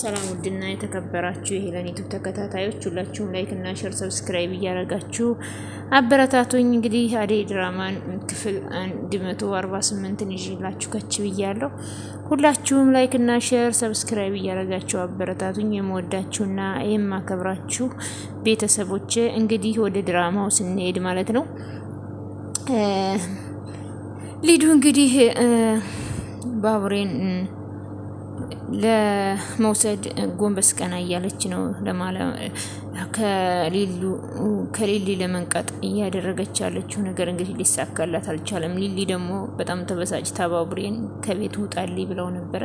ሰላም ውድና የተከበራችሁ የሄለን ዩቲዩብ ተከታታዮች ሁላችሁም ላይክ እና ሼር ሰብስክራይብ እያደረጋችሁ አበረታቱኝ። እንግዲህ አደይ ድራማን ክፍል 148 ይዤላችሁ ከች ብያለሁ። ሁላችሁም ላይክ እና ሼር ሰብስክራይብ እያደረጋችሁ አበረታቱኝ። የምወዳችሁና የማከብራችሁ ቤተሰቦቼ እንግዲህ ወደ ድራማው ስንሄድ ማለት ነው ሊዱ እንግዲህ ባቡሬን ለመውሰድ ጎንበስ ቀና እያለች ነው ከሊሊ ለመንቀጥ እያደረገች ያለችው ነገር እንግዲህ ሊሳካላት አልቻለም። ሊሊ ደግሞ በጣም ተበሳጭታ ባቡሬን ከቤት ውጣልኝ ብለው ነበረ።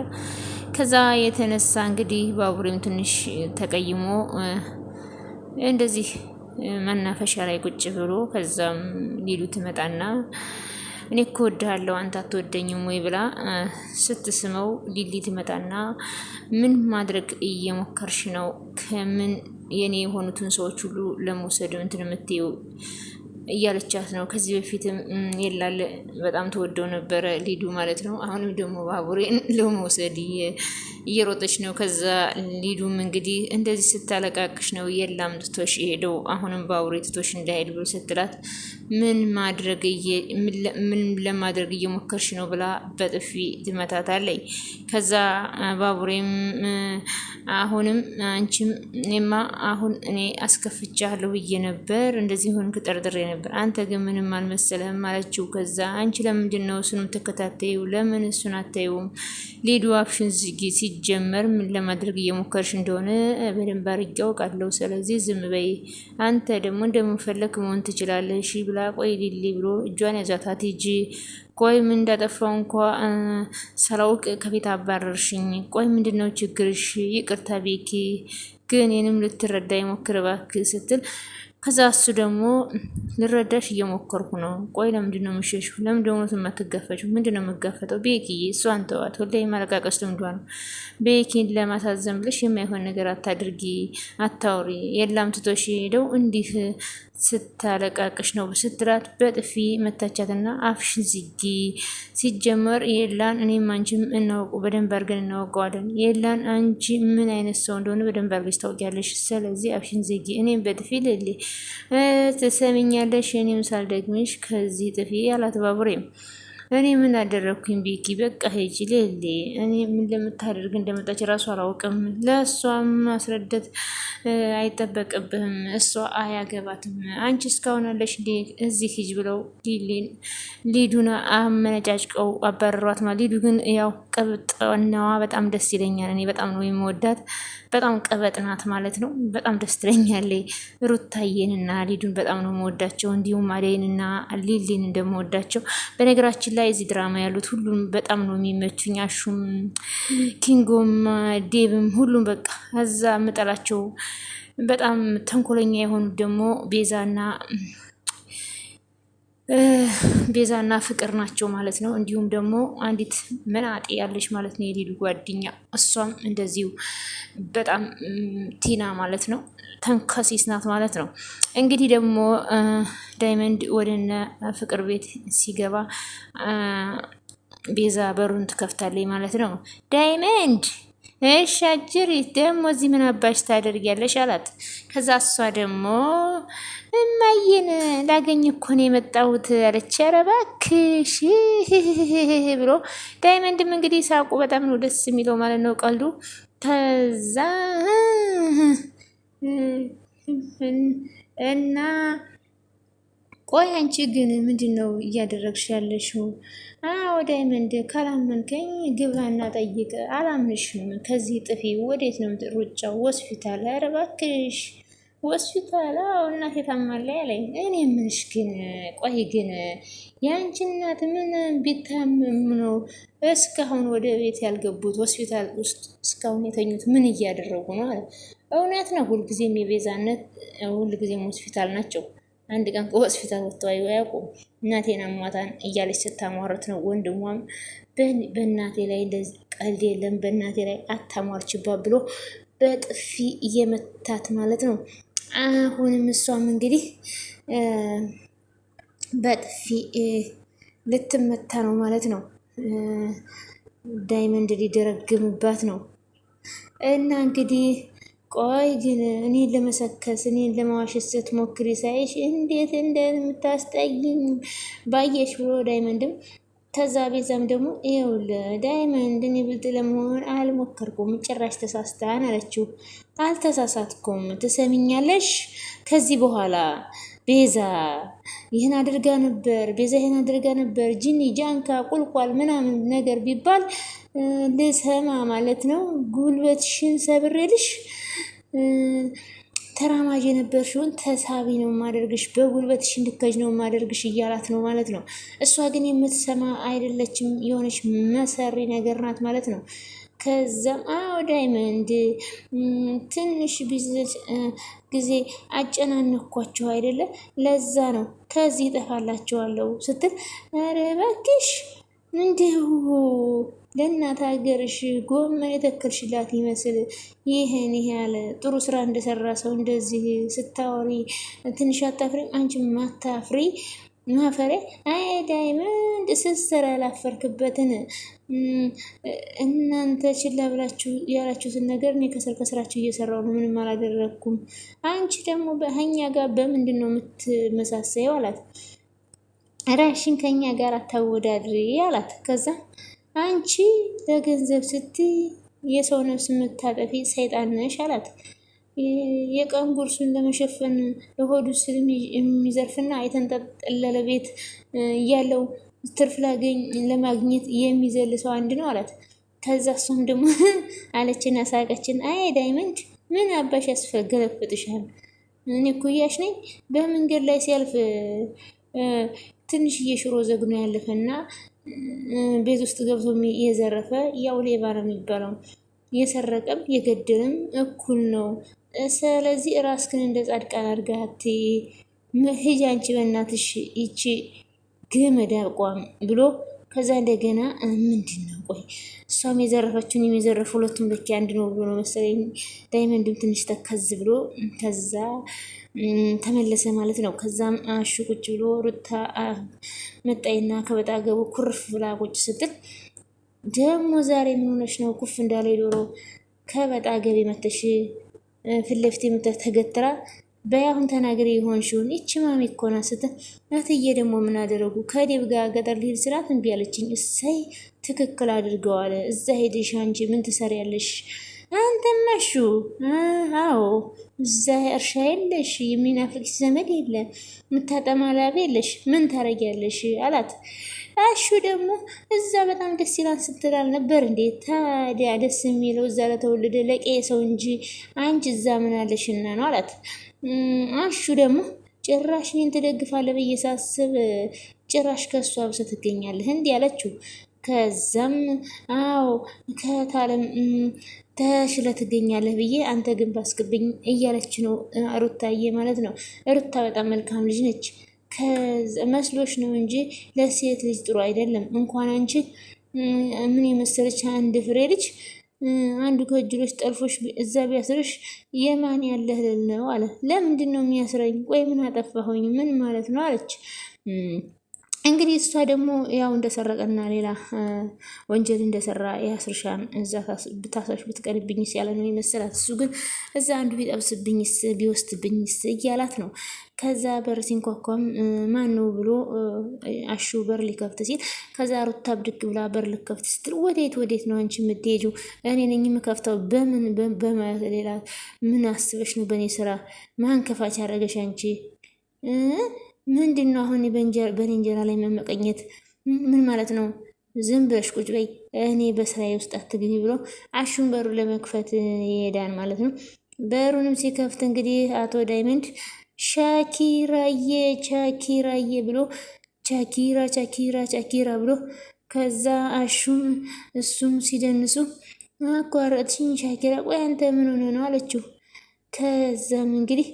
ከዛ የተነሳ እንግዲህ ባቡሬም ትንሽ ተቀይሞ እንደዚህ መናፈሻ ላይ ቁጭ ብሎ ከዛም ሊሉ ትመጣና እኔ እኮ እወድሃለሁ አንተ አትወደኝም ወይ ብላ ስትስመው ሊሊ ትመጣና ምን ማድረግ እየሞከርሽ ነው? ከምን የኔ የሆኑትን ሰዎች ሁሉ ለመውሰድ እንትን የምትይው እያለቻት ነው። ከዚህ በፊትም የላለ በጣም ተወደው ነበረ ሊዱ ማለት ነው። አሁንም ደግሞ ባቡሬን ለመውሰድ እየሮጠች ነው። ከዛ ሊዱም እንግዲህ እንደዚህ ስታለቃቅሽ ነው የላም ትቶሽ ሄደው አሁንም ባቡሬ ትቶሽ እንዳይሄድ ብሎ ስትላት ምን ለማድረግ እየሞከርሽ ነው ብላ በጥፊ ትመታታለች። ከዛ ባቡሬም አሁንም አንቺም እኔማ አሁን እኔ አስከፍቻለሁ ብዬ ነበር እንደዚህ ሆንክ ጠርጥሬ ነበር፣ አንተ ግን ምንም አልመሰለህም አለችው። ከዛ አንቺ ለምንድን ነው እሱን ተከታተዩ? ለምን እሱን አታዩም? ሊዱ አፍሽን ዝጊ፣ ሲጀመር ምን ለማድረግ እየሞከርሽ እንደሆነ በደንብ አድርጌ አውቃለሁ። ስለዚህ ዝም በይ፣ አንተ ደግሞ እንደምፈለግ መሆን ትችላለህ እሺ ብላ ቆይ ሊሊ ብሎ እጇን ያዛታት። ሂጂ ቆይ ምን እንዳጠፋው እንኳ ሳላውቅ ከቤት አባረርሽኝ። ቆይ ምንድነው ችግርሽ? ይቅርታ ቤኪ፣ ግን እኔንም ልትረዳ ይሞክር እባክህ ስትል ከዛ እሱ ደግሞ ልረዳሽ እየሞከርኩ ነው። ቆይ ለምንድን ነው የምትሸሺው? ለምን ደግሞ የማትጋፈጪው? ምንድን ነው የምጋፈጠው? ቤኪ እሷን ተዋት፣ ሁሌ ማለቃቀስ ልምዷ ነው። ቤኪን ለማሳዘን ብለሽ የማይሆን ነገር አታድርጊ፣ አታውሪ። የላም ትቶሽ ሄደው እንዲህ ስታለቃቅሽ ነው ስትላት በጥፊ መታቻትና አፍሽን ዝጊ፣ ሲጀመር የላን እኔም አንቺም በደንብ አድርገን እናውቀዋለን። የላን አንቺ ምን አይነት ሰው እንደሆነ በደንብ አድርገሽ ታውቂያለሽ። ስለዚህ አፍሽን ዝጊ። እኔም በጥፊ ልል ትሰሚኛለሽ? እኔም ሳልደግምሽ ከዚህ ጥፊ አላት ባቡሬም። እኔ ምን አደረግኩኝ ቤኪ? በቃ ሄጂ ሌሌ። እኔ ምን ለምታደርግ እንደመጣች ራሱ አላውቅም። ለእሷም ማስረዳት አይጠበቅብህም፣ እሷ አያገባትም። አንቺ እስካሁን አለሽ እዚህ ሂጅ ብለው ሊዱን አመነጫጭቀው አባረሯት። ሊዱ ግን ያው ቀብጠናዋ በጣም ደስ ይለኛል። እኔ በጣም ነው የምወዳት። በጣም ቀበጥ ናት ማለት ነው። በጣም ደስ ትለኛለች። ሩታዬንና ሊዱን በጣም ነው የምወዳቸው። እንዲሁም አደይንና ሊሊን እንደምወዳቸው በነገራችን ላይ እዚህ ድራማ ያሉት ሁሉም በጣም ነው የሚመቹኝ። አሹም፣ ኪንጎም፣ ዴብም ሁሉም በቃ እዛ የምጠላቸው በጣም ተንኮለኛ የሆኑት ደግሞ ቤዛና ፍቅር ናቸው ማለት ነው። እንዲሁም ደግሞ አንዲት መናጤ ያለች ማለት ነው የሊዱ ጓደኛ፣ እሷም እንደዚሁ በጣም ቲና ማለት ነው ተንከሲስ ናት ማለት ነው። እንግዲህ ደግሞ ዳይመንድ ወደነ ፍቅር ቤት ሲገባ ቤዛ በሩን ትከፍታለች ማለት ነው። ዳይመንድ እሺ አጅሪት ደግሞ እዚህ ምን አባሽ ታደርጊያለሽ አላት። ከዛ እሷ ደግሞ እማዬን ላገኝ እኮ ነው የመጣሁት አለች። ኧረ እባክሽ ብሎ ዳይመንድም እንግዲህ ሳቁ በጣም ነው ደስ የሚለው ማለት ነው ቀልዱ። ከዛ እና ቆይ አንቺ ግን ምንድን ነው እያደረግሽ ያለሽው? አዎ ዳይመንድ ካላመንከኝ ግባና ጠይቅ። አላምንሽም። ከዚህ ጥፊ ወዴት ነው ሩጫው? ሆስፒታል። ኧረ እባክሽ ሆስፒታል? አዎ እናቴ ታማለች ያለኝ። እኔ ምንሽ ግን ቆይ ግን የአንቺ እናት ምን ቢታመም ነው እስካሁን ወደ ቤት ያልገቡት? ሆስፒታል ውስጥ እስካሁን የተኙት ምን እያደረጉ ነው? እውነት ነው። ሁልጊዜም የቤዛነት ሁልጊዜም ሆስፒታል ናቸው። አንድ ቀን ከሆስፒታል ወጥተው አያውቁም። እናቴን አሟታን እያለች ስታሟረት ነው። ወንድሟም በእናቴ ላይ እንደዚህ ቀልድ የለም በእናቴ ላይ አታሟርችባት ብሎ በጥፊ እየመታት ማለት ነው። አሁንም እሷም እንግዲህ በጥፊ ልትመታ ነው ማለት ነው። ዳይመንድ ሊደረግምባት ነው። እና እንግዲህ ቆይ ግን እኔን ለመሰከስ እኔን ለማዋሸት ስትሞክሪ ሳይሽ እንዴት እንደምታስጠይኝ ባየሽ ብሎ ዳይመንድም ከዛ ቤዛም ደግሞ ይኸውልህ ዳይመንድ እኔ ብልጥ ለመሆን አልሞከርኩም፣ ጭራሽ ተሳስተሃል አለችው። አልተሳሳትኩም፣ ትሰሚኛለሽ? ከዚህ በኋላ ቤዛ ይህን አድርጋ ነበር፣ ቤዛ ይህን አድርጋ ነበር፣ ጂኒ ጃንካ ቁልቋል ምናምን ነገር ቢባል ልሰማ ማለት ነው። ጉልበትሽን ሰብሬልሽ ተራማጅ የነበርሽውን ተሳቢ ነው ማደርግሽ፣ በጉልበትሽ እንድከጅ ነው ማደርግሽ እያላት ነው ማለት ነው። እሷ ግን የምትሰማ አይደለችም፣ የሆነች መሰሪ ነገር ናት ማለት ነው። ከዛም አዎ ዳይመንድ ትንሽ ቢዝነስ ጊዜ አጨናነኳቸው አይደለ? ለዛ ነው ከዚህ እጠፋላቸዋለሁ ስትል፣ ኧረ እባክሽ እንዲሁ ለእናት ሀገርሽ ጎመን የተከልሽላት ይመስል ይህን ያህል ጥሩ ስራ እንደሰራ ሰው እንደዚህ ስታወሪ ትንሽ አታፍሪም? አንቺ ማታፍሪ ማፈሪያ! አይ ዳይመንድ ስትሰራ ያላፈርክበትን እናንተ ችላ ብላችሁ ያላችሁትን ነገር እኔ ከስራችሁ እየሰራሁ ነው፣ ምንም አላደረግኩም። አንቺ ደግሞ በኛ ጋር በምንድን ነው የምትመሳሰየው? አላት። ራሽን ከኛ ጋር አታወዳድሪ አላት። ከዛ አንቺ ለገንዘብ ስትይ የሰው ነፍስ የምታጠፊ ሰይጣን ነሽ አላት። የቀን ጉርሱን ለመሸፈን ለሆዱ ስል የሚዘርፍና የተንጠለለ ቤት ያለው ትርፍ ለማግኘት የሚዘል ሰው አንድ ነው አላት። ከዛ እሷም ደግሞ አለችና ሳቀችን። አይ ዳይመንድ ምን አባሽ ያስፈገለፍጥሻል? እኔ ኩያሽ ነኝ። በመንገድ ላይ ሲያልፍ ትንሽዬ ሽሮ ዘግኖ ያለፈና ቤት ውስጥ ገብቶ የዘረፈ ያው ሌባ ነው የሚባለው። የሰረቀም የገደለም እኩል ነው። ስለዚህ ራስክን እንደ ጻድቃን አድርጋት ሂጂ አንቺ በእናትሽ ይቺ ገመድ አቋም ብሎ ከዛ እንደገና ምንድን ነው ቆይ እሷም የዘረፈችውን የሚዘረፍ ሁለቱም ልክ አንድ ነው ብሎ ነው መሰለኝ። ዳይመንድም ትንሽ ተከዝ ብሎ ከዛ ተመለሰ ማለት ነው። ከዛም አሹ ቁጭ ብሎ ሩታ መጣይና ከበጣ ገቡ ኩርፍ ብላ ቁጭ ስትል ደግሞ ዛሬ ምን ሆነሽ ነው ኩፍ እንዳለ ዶሮ ከበጣ ገቢ መተሽ ፊት ለፊት ተገትራ በያሁን ተናገሪ የሆንሽውን ይቺ ማሚ እኮ ናት ስትል እናትዬ ደግሞ ምን አደረጉ? ከዴብ ጋር ገጠር ልሄድ ስላት እምቢ አለችኝ። እሰይ ትክክል አድርገዋል። እዛ ሄደሽ አንቺ ምን ትሰሪያለሽ? አንተናሹ አዎ እዛ እርሻ የለሽ፣ የሚናፍቅሽ ዘመድ የለ፣ የምታጠማ ላብ የለሽ፣ ምን ታረጊያለሽ አላት። አሹ ደግሞ እዛ በጣም ደስ ይላል ስትላል ነበር እንዴ? ታዲያ ደስ የሚለው እዛ ለተወለደ ለቄ ሰው እንጂ አንቺ እዛ ምን አለሽና ነው አላት። አሹ ደግሞ ጭራሽ እኔን ትደግፋለህ ብዬ ሳስብ ጭራሽ ከሷ ብሰ ትገኛለህ እንዲህ አለችው። ከዛም አዎ ከታለም ተሽለ ትገኛለህ ብዬ አንተ ግን ባስክብኝ እያለች ነው ሩታዬ ማለት ነው። ሩታ በጣም መልካም ልጅ ነች። መስሎች ነው እንጂ ለሴት ልጅ ጥሩ አይደለም። እንኳን አንቺ ምን የመሰለች አንድ ፍሬ ልጅ አንዱ ከእጅሎች ጠልፎች እዛ ቢያስርሽ የማን ያለህ ልል ነው አለ። ለምንድን ነው የሚያስረኝ? ቆይ ምን አጠፋሁኝ? ምን ማለት ነው አለች። እንግዲህ እሷ ደግሞ ያው እንደሰረቀና ሌላ ወንጀል እንደሰራ ያስርሻን እዛ ብታሳሽ ብትቀርብኝስ ያለ ነው ይመስላት። እሱ ግን እዛ አንዱ ቢጠብስብኝስ ቢወስድብኝስ እያላት ነው። ከዛ በር ሲንኳኳም ማን ነው ብሎ አሹ በር ሊከፍት ሲል ከዛ ሩታ ብድግ ብላ በር ልከፍት ስትል ወዴት ነው አንቺ የምትሄጂው? እኔ ነኝ የምከፍተው። በምን ሌላ ምን አስበሽ ነው በእኔ ስራ ማን ከፋች ያደረገሽ አንቺ? ምንድን ነው አሁን በእኔ እንጀራ ላይ መመቀኘት ምን ማለት ነው? ዝም ብለሽ ቁጭ በይ፣ እኔ በስራዬ ውስጥ አትግቢ ብሎ አሹን በሩ ለመክፈት ይሄዳል ማለት ነው። በሩንም ሲከፍት እንግዲህ አቶ ዳይመንድ ቻኪራዬ ብሎ ቻኪራ ብሎ ከዛ አሹም እሱም ሲደንሱ አቋረጥሽኝ ሻኪራ፣ ቆይ አንተ ምን ሆነ ነው አለችው። ከዛም እንግዲህ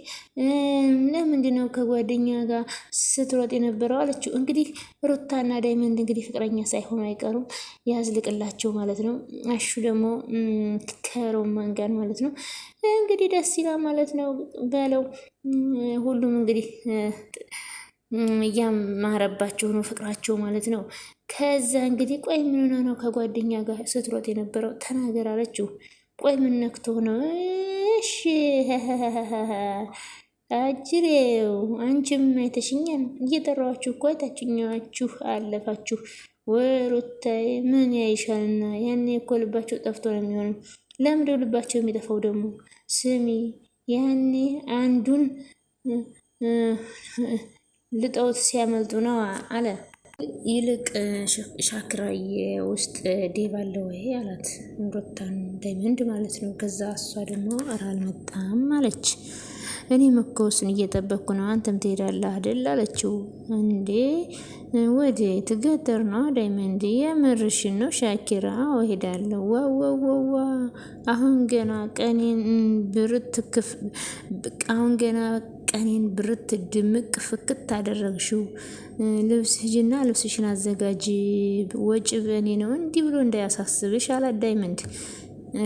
ለምንድነው ከጓደኛ ጋር ስትሮጥ የነበረው አለችው። እንግዲህ ሩታና ዳይመንድ እንግዲህ ፍቅረኛ ሳይሆኑ አይቀሩም፣ ያዝልቅላቸው ማለት ነው። አሹ ደግሞ ከሮማን ጋር ማለት ነው እንግዲህ ደስ ይላል ማለት ነው በለው። ሁሉም እንግዲህ እያማረባቸው ነው ፍቅራቸው ማለት ነው። ከዛ እንግዲህ ቆይ ምን ሆነ ነው ከጓደኛ ጋር ስትሮጥ የነበረው ተናገር አለችው። ቆይ ምን ነክቶ ነው? እሺ አጅሬው አንቺም አይተሽኛል። እየጠራኋችሁ እኮ አይታችኛችሁ አለፋችሁ። ወሩታይ ምን ያይሻልና? ያኔ እኮ ልባቸው ጠፍቶ ነው የሚሆነው። ለምንድነው ልባቸው የሚጠፋው ደግሞ? ስሚ ያኔ አንዱን ልጠውት ሲያመልጡ ነው አለ። ይልቅ ሻክራዬ ውስጥ ዴቭ አለ ወይ አላት። ሩታን ዳይመንድ ማለት ነው። ከዛ እሷ ደግሞ ኧረ አልመጣም አለች። እኔ መኮስን እየጠበቅኩ ነው፣ አንተም ትሄዳለህ አይደል አለችው። እንዴ ወዴት? ገጠር ነው ዳይመንድ? የምርሽን ነው ሻኪራ? እሄዳለሁ። ዋዋዋዋ አሁን ገና ቀኔን ብርት ድምቅ ፍክት አደረግሽው። ልብስ ሂጂና ልብስሽን አዘጋጅ፣ ወጪ በእኔ ነው እንዲህ ብሎ እንዳያሳስብሽ አላት ዳይመንድ።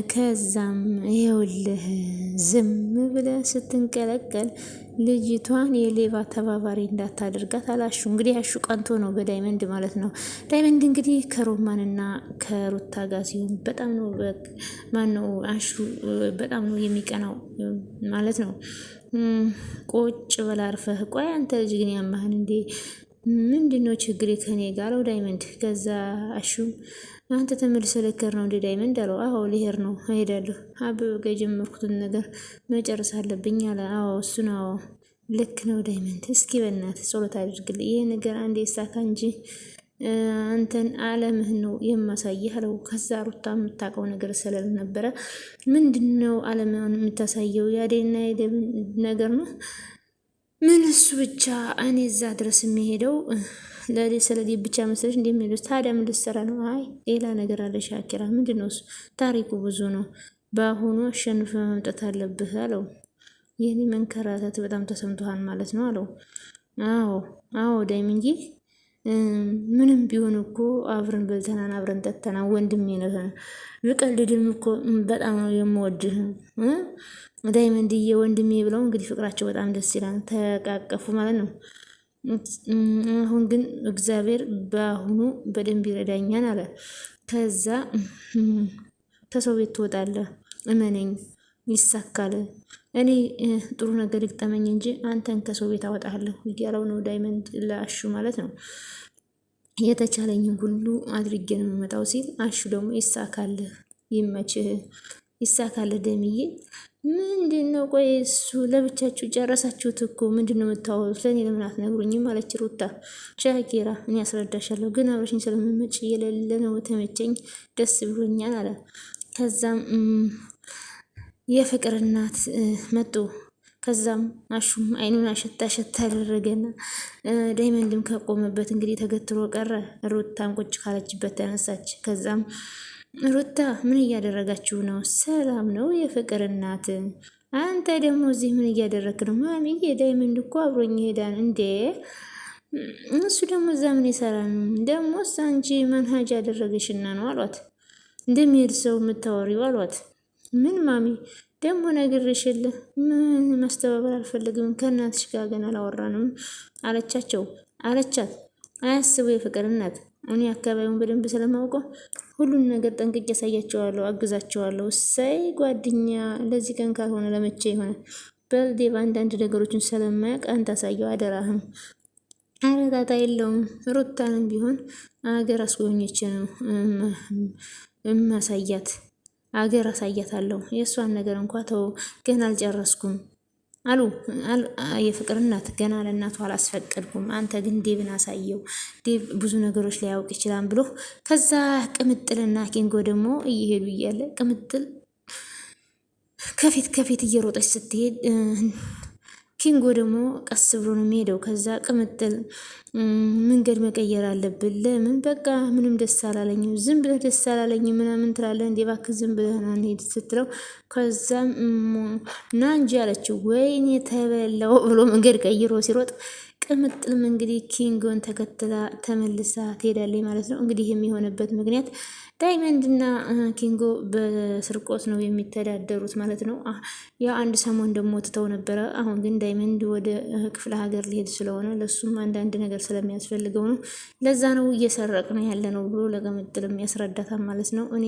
ከዛም ይኸውልህ ዝም ብለህ ስትንቀለቀል ልጅቷን የሌባ ተባባሪ እንዳታደርጋት አላሹ። እንግዲህ አሹ ቀንቶ ነው በዳይመንድ ማለት ነው። ዳይመንድ እንግዲህ ከሮማንና ከሩታ ጋር ሲሆን በጣም ነው አሹ በጣም ነው የሚቀናው ማለት ነው። ቁጭ በላ አርፈህ ቆይ አንተ ልጅ ግን ያማህን እንዴ? ምንድነው ችግር ከኔ ጋር አለው ዳይመንድ። ከዛ አሹም አንተ ተመልሰህ ልከር ነው እንደ ዳይመንድ አለው። አዎ ልሄድ ነው እሄዳለሁ። አበበ ጋር የጀመርኩትን ነገር መጨረስ አለብኝ አለ። አዎ እሱን አዎ ልክ ነው ዳይመንድ። እስኪ በእናትህ ጸሎት አድርግልኝ ይሄ ነገር አንዴ ይሳካ እንጂ አንተን አለምህን ነው የማሳይህ አለው። ከዛ ሩታ የምታውቀው ነገር ስለነበረ ምንድነው አለምህን የምታሳየው? ያዴና የደብ ነገር ነው ምን እሱ ብቻ እኔ እዛ ድረስ የሚሄደው ስለዚህ ብቻ መሰለሽ እንደሚሄዱት። ታዲያ ምን ልትሰራ ነው? አይ ሌላ ነገር አለ ሻኪራ። ምንድነው እሱ? ታሪኩ ብዙ ነው። በአሁኑ አሸንፈ መምጣት አለብህ አለው። ይህን መንከራተት በጣም ተሰምቶሃል ማለት ነው አለው። አዎ ዳይመንድ ምንም ቢሆን እኮ አብረን በልተናን አብረን ጠጥተና ወንድሜ ነው። ብቀልድም እኮ በጣም ነው የምወድህ ዳይመንድዬ ወንድሜ ብለው እንግዲህ ፍቅራቸው በጣም ደስ ይላል። ተቃቀፉ ማለት ነው። አሁን ግን እግዚአብሔር በአሁኑ በደንብ ይረዳኛል አለ። ከዛ ከሰው ቤት ትወጣለህ፣ እመነኝ ይሳካል። እኔ ጥሩ ነገር ይግጠመኝ እንጂ አንተን ከሰው ቤት አወጣለሁ እያለው ነው ዳይመንድ ለአሹ ማለት ነው። የተቻለኝን ሁሉ አድርጌ ነው የምመጣው ሲል አሹ ደግሞ ይሳካልህ፣ ይመችህ፣ ይሳካልህ ደምዬ። ምንድነው ቆይ እሱ ለብቻችሁ ጨረሳችሁት እኮ ምንድነው የምታወሩት? ለእኔ ለምን አትነግሩኝም አለች ሩታ። ሻኪራ እኔ አስረዳሻለሁ፣ ግን አብረሽኝ ስለምመጭ የሌለ ነው ተመቸኝ፣ ደስ ብሎኛል አለ። ከዛም የፍቅር እናት መጡ። ከዛም አሹም አይኑን አሸታ አደረገና ዳይመንድም ከቆመበት እንግዲህ ተገትሮ ቀረ። ሩታም ቁጭ ካለችበት ተነሳች። ከዛም ሩታ ምን እያደረጋችሁ ነው? ሰላም ነው የፍቅር እናት? አንተ ደግሞ እዚህ ምን እያደረግ ነው? ማሚዬ ዳይመንድ እኮ አብሮኝ ይሄዳል እንዴ? እሱ ደግሞ እዛ ምን ይሰራል? ደግሞ አንቺ መንሃጅ ያደረገሽና ነው አሏት። እንደሚሄድ ሰው የምታወሪው አሏት። ምን ማሚ ደግሞ ነግሬሽልህ፣ ምን ማስተባበል አልፈልግም፣ ከእናትሽ ጋር ገና አላወራንም አለቻት። አያስቡ የፍቅር እናት፣ እኔ አካባቢውን በደንብ ስለማውቀው ሁሉን ነገር ጠንቅቄ ያሳያቸዋለሁ፣ አግዛቸዋለሁ። እሰይ ጓደኛ ለዚህ ቀን ካልሆነ ለመቼ ይሆናል? በልዴ በአንዳንድ ነገሮችን ስለማያውቅ አንተ አሳየው አደራህም። አረጋታ የለውም። ሩታንም ቢሆን አገር አስጎብኝቼ ነው ማሳያት፣ አገር አሳያታለሁ። የእሷን ነገር እንኳ ተው ገና አልጨረስኩም አሉ የፍቅር እናት። ገና ለእናቱ አላስፈቀድኩም፣ አንተ ግን ዴብን አሳየው፣ ዴብ ብዙ ነገሮች ሊያውቅ ይችላል ብሎ ከዛ ቅምጥልና ኪንጎ ደግሞ እየሄዱ እያለ ቅምጥል ከፊት እየሮጠች ስትሄድ ኪንጎ ደግሞ ቀስ ብሎ ነው የሚሄደው። ከዛ ቅምጥል መንገድ መቀየር አለብን። ለምን በቃ ምንም ደስ አላለኝም፣ ዝም ብለህ ደስ አላለኝም ምናምን ትላለህ እንዴ? እባክህ ዝም ብለህ ና እንሂድ ስትለው ከዛም ና እንጂ አለችው። ወይኔ ተበላው ብሎ መንገድ ቀይሮ ሲሮጥ ቅምጥልም እንግዲህ ኪንጎን ተከትላ ተመልሳ ትሄዳለች ማለት ነው። እንግዲህ የሚሆንበት ምክንያት ዳይመንድና ኪንጎ በስርቆት ነው የሚተዳደሩት ማለት ነው። ያ አንድ ሰሞን ደግሞ ትተው ነበረ። አሁን ግን ዳይመንድ ወደ ክፍለ ሀገር ሊሄድ ስለሆነ ለሱም አንዳንድ ነገር ስለሚያስፈልገው ነው። ለዛ ነው እየሰረቅ ነው ያለ ነው ብሎ ለቅምጥልም ያስረዳታል ማለት ነው። እኔ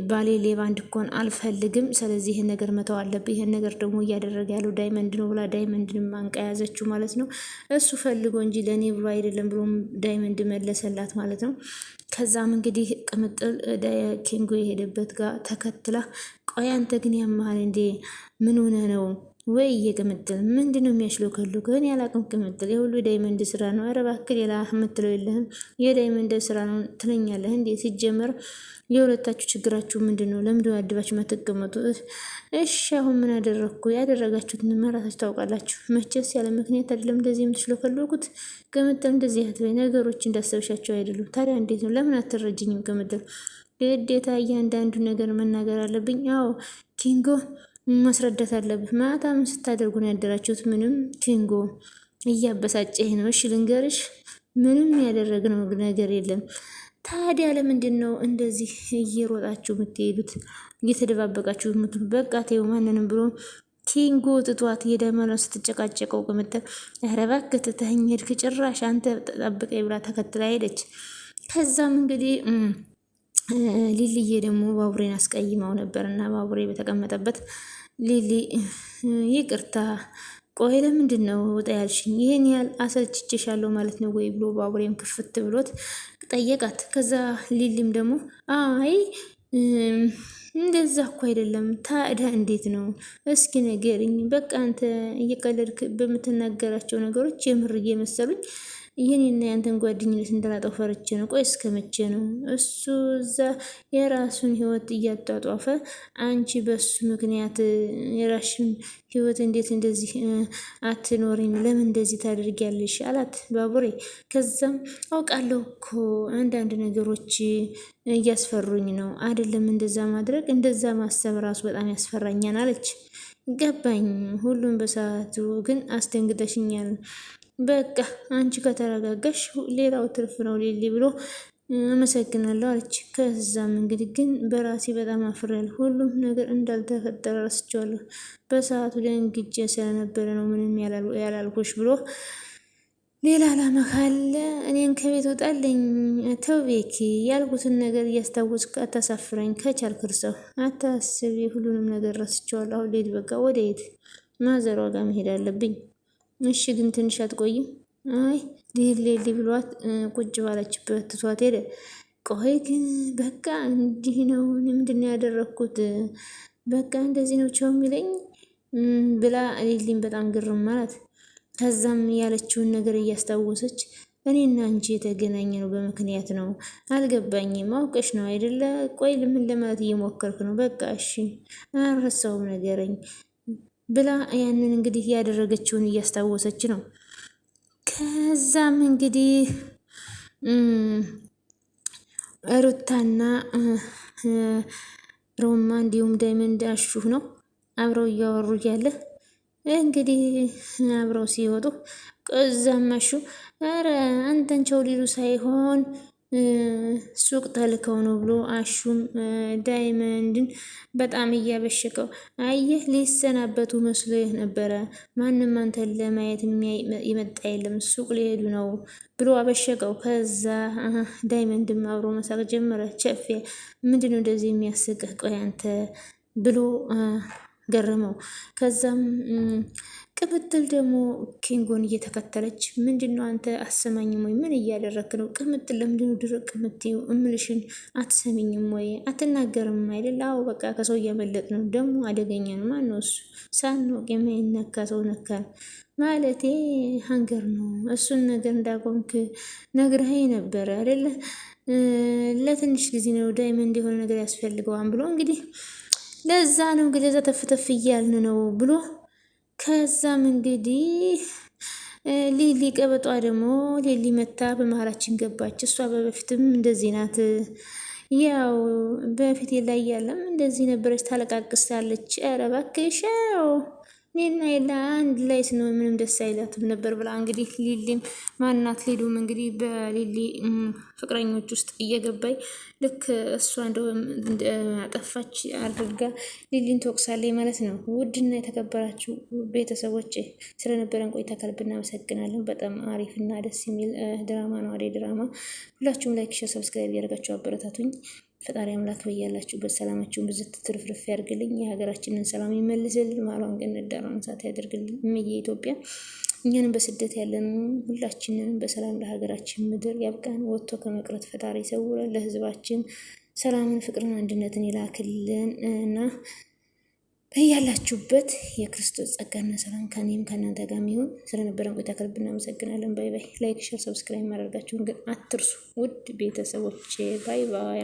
ባሌ ሌባ እንድኮን አልፈልግም። ስለዚህ ይህን ነገር መተው አለብህ። ይህን ነገር ደግሞ እያደረገ ያለው ዳይመንድ ነው ብላ ዳይመንድን አንቃ ያዘችው ማለት ነው። እሱ ፈልጎ እንጂ ለእኔ ብሎ አይደለም ብሎም ዳይመንድ መለሰላት ማለት ነው። ከዛም እንግዲህ ቅምጥል ኪንጎ የሄደበት ጋር ተከትላ ቆይ አንተ ግን ያመሃል እንዴ? ምን ሆነ ነው ወይ? የቅምጥል ምንድን ነው የሚያሽለው? ከሉ ግን ያላቅም ቅምጥል የሁሉ ዳይመንድ ስራ ነው። ኧረ እባክህ ሌላ የምትለው የለህም? የዳይመንድ ስራ ነው ትለኛለህ እንዴ? ሲጀመር የሁለታችሁ ችግራችሁ ምንድን ነው? ለምንድን አድባችሁ ማትቀመጡ? እሺ አሁን ምን አደረግኩ? ያደረጋችሁትን መራታችሁ ታውቃላችሁ። መቼስ ያለ ምክንያት አይደለም እንደዚህ የምትሽለከለኩት። ቅምጥል እንደዚህ አትበይ። ነገሮች እንዳሰብሻቸው አይደሉም። ታዲያ እንዴት ነው? ለምን አትረጅኝም? ቅምጥል ግዴታ እያንዳንዱ ነገር መናገር አለብኝ? አዎ ኪንጎ ማስረዳት አለብህ። ማታ ምን ስታደርጉ ነው ያደራችሁት? ምንም ኪንጎ እያበሳጨህ ነው። እሺ ልንገርሽ፣ ምንም ያደረግነው ነገር የለም። ታዲያ ለምንድን ነው እንደዚህ እየሮጣችሁ የምትሄዱት? እየተደባበቃችሁ የምትሉ? በቃ ተይው ማንንም ብሎ ኪንጎ ትቷት ሄደ ማለት ስትጨቃጨቀው ቅምጥል ኧረ እባክህ ትተኸኝ ሄድክ፣ ጭራሽ አንተ ጠብቀኝ ብላ ተከትላ ሄደች። ከዛም እንግዲህ ሊልዬ ደግሞ ባቡሬን አስቀይመው ነበር እና ባቡሬ በተቀመጠበት ሊሊ ይቅርታ፣ ቆይ ለምንድን ነው ውጣ ያልሽኝ? ይህን ያህል አሰልችቼሻለሁ ማለት ነው ወይ ብሎ ባቡሬም ክፍት ብሎት ጠየቃት። ከዛ ሊሊም ደግሞ አይ እንደዛ እኮ አይደለም። ታዲያ እንዴት ነው? እስኪ ንገሪኝ። በቃ አንተ እየቀለድክ በምትናገራቸው ነገሮች የምር እየመሰሉኝ ይህኔና ያንተን ጓደኝነት እንዳላጠው ፈርቼ ነው። ቆይ እስከ መቼ ነው እሱ እዛ የራሱን ህይወት እያጧጧፈ አንቺ በሱ ምክንያት የራሽን ህይወት እንዴት እንደዚህ አትኖሪም? ለምን እንደዚህ ታደርጊያለሽ? አላት ባቡሬ። ከዛም አውቃለሁ እኮ አንዳንድ ነገሮች እያስፈሩኝ ነው አይደለም እንደዛ ማድረግ፣ እንደዛ ማሰብ ራሱ በጣም ያስፈራኛል አለች። ገባኝ፣ ሁሉም በሰዓቱ ግን አስደንግጠሽኛል። በቃ አንቺ ከተረጋጋሽ ሌላው ትርፍ ነው ሊሊ ብሎ አመሰግናለሁ አለች። ከዛም እንግዲህ ግን በራሴ በጣም አፍሬያለሁ። ሁሉም ነገር እንዳልተፈጠረ ረስቼዋለሁ። በሰዓቱ ደንግጬ ስለነበረ ነው ምንም ያላልኩሽ ብሎ ሌላ ዓላማ ካለ እኔን ከቤት ወጣልኝ። ተው ቤኪ፣ ያልኩትን ነገር እያስታወስክ አታሳፍረኝ። ከቻልክ እርሳው፣ አታስቢ። ሁሉንም ነገር ረስቼዋለሁ። አሁን ልሂድ በቃ። ወደ የት? ማዘሯ ጋር መሄድ አለብኝ። እሺ ግን ትንሽ አትቆይም? አይ ሊሊ ብሏት ቁጭ ባለችበት ትቷት ሄደ። ቆይ ግን በቃ እንዲህ ነው? ምንድን ነው ያደረግኩት? በቃ እንደዚህ ነው ቸው የሚለኝ ብላ ሊሊን በጣም ግርም ማለት። ከዛም ያለችውን ነገር እያስታወሰች እኔና አንቺ የተገናኘ ነው በምክንያት ነው። አልገባኝም። አውቀሽ ነው አይደለ? ቆይ ምን ለማለት እየሞከርክ ነው? በቃ እሺ አልረሳውም፣ ነገረኝ ብላ ያንን እንግዲህ ያደረገችውን እያስታወሰች ነው። ከዛም እንግዲህ ሩታና ሮማ እንዲሁም ዳይመንድ አሹ ነው አብረው እያወሩ እያለ እንግዲህ አብረው ሲወጡ ከዛም አሹ ኧረ አንተን ቸው ሊሉ ሳይሆን ሱቅ ተልከው ነው ብሎ አሹም ዳይመንድን በጣም እያበሸቀው፣ አየህ ሊሰናበቱ መስሎ ነበረ። ማንም አንተን ለማየት የመጣ የለም፣ ሱቅ ሊሄዱ ነው ብሎ አበሸቀው። ከዛ ዳይመንድም አብሮ መሳቅ ጀመረ። ቸፌ ምንድነው እንደዚህ የሚያስቅህ? ቆይ አንተ ብሎ ገረመው። ከዛም ቅምጥል ደግሞ ኪንጎን እየተከተለች ምንድነው አንተ አሰማኝም ወይ? ምን እያደረክ ነው? ቅምጥል ለምንድነው ድርቅ የምትይው? እምልሽን አትሰሚኝም ወይ? አትናገርም አይደል? አዎ በቃ ከሰው እያመለጥ ነው። ደግሞ አደገኛ ነው። ማነው እሱ? ሳንወቅ የማይነካ ሰው ነካል ማለቴ ሀንገር ነው። እሱን ነገር እንዳቆምክ ነግረኸኝ ነበረ አይደለ? ለትንሽ ጊዜ ነው ዳይመንድ የሆነ ነገር ያስፈልገዋል ብሎ እንግዲህ ለዛ ነው እንግዲህ ለዛ ተፍተፍ እያልን ነው ብሎ ከዛም እንግዲህ ሊሊ ቀበጧ ደግሞ ሊሊ መታ በመሀላችን ገባች። እሷ በፊትም እንደዚህ ናት። ያው በፊት ላይ ያለም እንደዚህ ነበረች፣ ታለቃቅሳለች። ኧረ እባክሽ እኔና የላ አንድ ላይ ስንሆን ምንም ደስ አይላትም ነበር ብላ እንግዲህ ሊሊም ማናት ሊዱም እንግዲህ በሊሊ ፍቅረኞች ውስጥ እየገባይ ልክ እሷ አጠፋች አድርጋ ሊሊን ትወቅሳለች ማለት ነው። ውድና የተከበራችሁ ቤተሰቦች ስለነበረን ቆይታ ከልብ እናመሰግናለን። በጣም አሪፍና ደስ የሚል ድራማ ነው አደይ ድራማ። ሁላችሁም ላይክ፣ ሼር፣ ሰብስክራይብ እያደረጋችሁ አበረታቱኝ። ፈጣሪ አምላክ በያላችሁበት ሰላማችሁን ብዝት ትርፍርፍ ያድርግልኝ። የሀገራችንን ሰላም ይመልስልን። ማሏን ገነት ዳሯን እሳት ያደርግልን። እምዬ ኢትዮጵያ እኛንም በስደት ያለን ሁላችንንም በሰላም ለሀገራችን ምድር ያብቃን። ወጥቶ ከመቅረት ፈጣሪ ይሰውረን። ለሕዝባችን ሰላምን፣ ፍቅርን፣ አንድነትን ይላክልን እና በያላችሁበት የክርስቶስ ጸጋና ሰላም ከኔም ከእናንተ ጋር ይሁን። ስለነበረን ቆይታ ከልብ እናመሰግናለን። ባይ ባይ። ላይክ፣ ሼር፣ ሰብስክራይብ ማድረጋችሁን ግን አትርሱ ውድ ቤተሰቦቼ። ባይ ባይ።